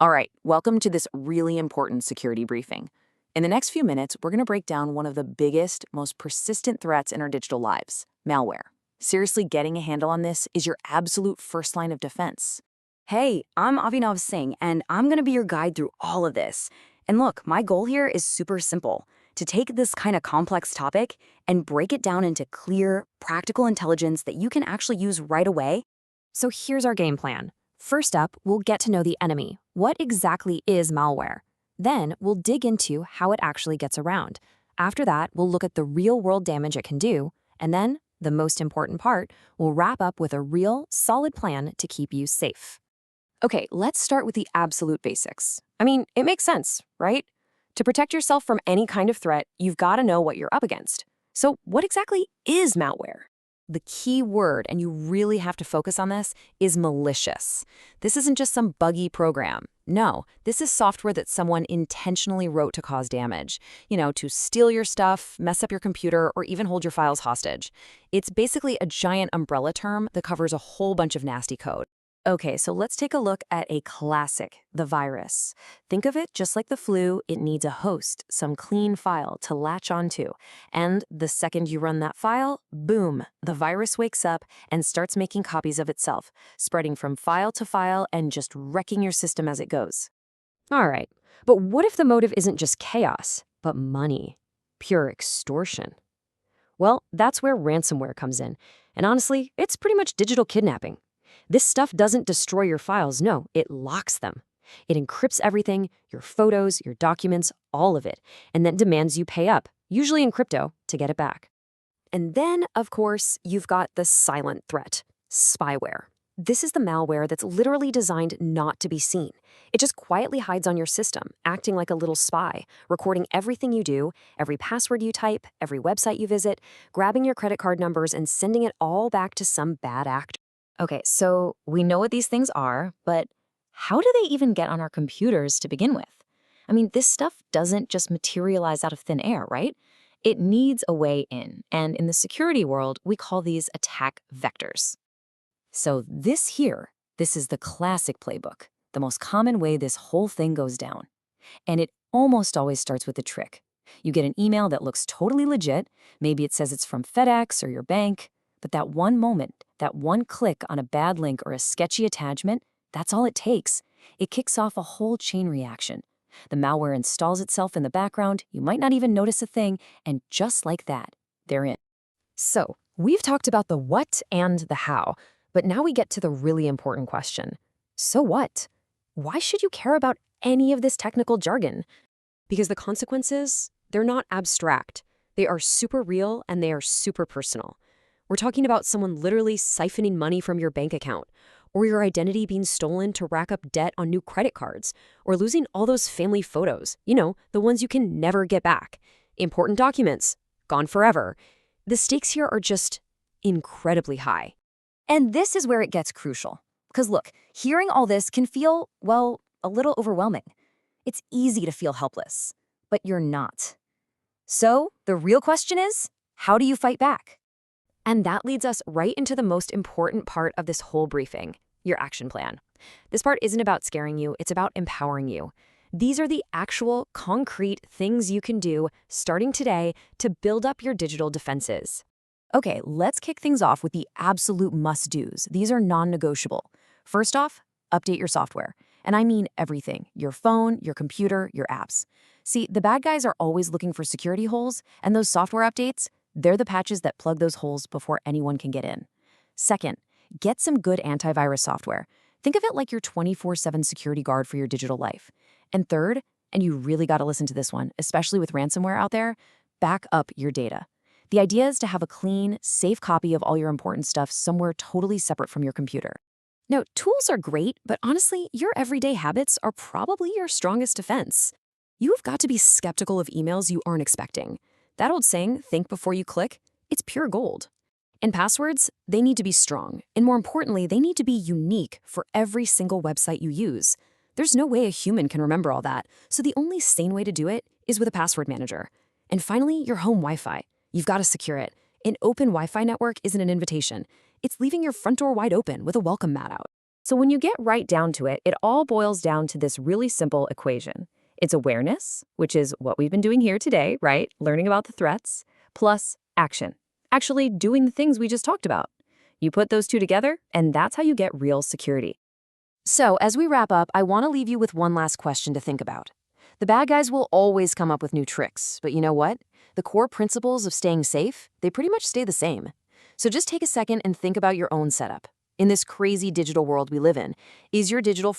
All right, welcome to this really important security briefing. In the next few minutes, we're going to break down one of the biggest, most persistent threats in our digital lives, malware. Seriously, getting a handle on this is your absolute first line of defense. Hey, I'm Avinav Singh, and I'm going to be your guide through all of this. And look, my goal here is super simple, to take this kind of complex topic and break it down into clear, practical intelligence that you can actually use right away. So here's our game plan. First up, we'll get to know the enemy. What exactly is malware? Then we'll dig into how it actually gets around. After that, we'll look at the real-world damage it can do. And then, the most important part, we'll wrap up with a real, solid plan to keep you safe. Okay, let's start with the absolute basics. I mean, it makes sense, right? To protect yourself from any kind of threat, you've got to know what you're up against. So what exactly is malware? The key word, and you really have to focus on this, is malicious. This isn't just some buggy program. No, this is software that someone intentionally wrote to cause damage. To steal your stuff, mess up your computer, or even hold your files hostage. It's basically a giant umbrella term that covers a whole bunch of nasty code. Okay, so let's take a look at a classic, the virus. Think of it just like the flu, it needs a host, some clean file to latch onto. And the second you run that file, boom, the virus wakes up and starts making copies of itself, spreading from file to file and just wrecking your system as it goes. All right, but what if the motive isn't just chaos, but money? Pure extortion? Well, that's where ransomware comes in. And honestly, it's pretty much digital kidnapping. This stuff doesn't destroy your files, no, it locks them. It encrypts everything, your photos, your documents, all of it, and then demands you pay up, usually in crypto, to get it back. And then, of course, you've got the silent threat, spyware. This is the malware that's literally designed not to be seen. It just quietly hides on your system, acting like a little spy, recording everything you do, every password you type, every website you visit, grabbing your credit card numbers and sending it all back to some bad actor. Okay, so we know what these things are, but how do they even get on our computers to begin with? I mean, this stuff doesn't just materialize out of thin air, right? It needs a way in, and in the security world, we call these attack vectors. So this is the classic playbook, the most common way this whole thing goes down. And it almost always starts with a trick. You get an email that looks totally legit, maybe it says it's from FedEx or your bank, but that one moment, that one click on a bad link or a sketchy attachment, that's all it takes. It kicks off a whole chain reaction. The malware installs itself in the background, you might not even notice a thing, and just like that, they're in. So, we've talked about the what and the how, but now we get to the really important question. So what? Why should you care about any of this technical jargon? Because the consequences, they're not abstract. They are super real and they are super personal. We're talking about someone literally siphoning money from your bank account, or your identity being stolen to rack up debt on new credit cards, or losing all those family photos, the ones you can never get back. Important documents, gone forever. The stakes here are just incredibly high. And this is where it gets crucial. Because look, hearing all this can feel, well, a little overwhelming. It's easy to feel helpless, but you're not. So the real question is, how do you fight back? And that leads us right into the most important part of this whole briefing, your action plan. This part isn't about scaring you, it's about empowering you. These are the actual, concrete things you can do starting today to build up your digital defenses. Okay, let's kick things off with the absolute must-dos. These are non-negotiable. First off, update your software. And I mean everything, your phone, your computer, your apps. See, the bad guys are always looking for security holes, and those software updates, they're the patches that plug those holes before anyone can get in. Second, get some good antivirus software. Think of it like your 24/7 security guard for your digital life. And third, and you really got to listen to this one, especially with ransomware out there, back up your data. The idea is to have a clean, safe copy of all your important stuff somewhere totally separate from your computer. Now, tools are great, but honestly, your everyday habits are probably your strongest defense. You've got to be skeptical of emails you aren't expecting. That old saying, think before you click, it's pure gold. And passwords, they need to be strong. And more importantly, they need to be unique for every single website you use. There's no way a human can remember all that, so the only sane way to do it is with a password manager. And finally, your home Wi-Fi. You've got to secure it. An open Wi-Fi network isn't an invitation. It's leaving your front door wide open with a welcome mat out. So when you get right down to it, it all boils down to this really simple equation. It's awareness, which is what we've been doing here today, right? Learning about the threats, plus action. Actually doing the things we just talked about. You put those two together, and that's how you get real security. So, as we wrap up, I want to leave you with one last question to think about. The bad guys will always come up with new tricks, but you know what? The core principles of staying safe, they pretty much stay the same. So just take a second and think about your own setup. In this crazy digital world we live in, is your digital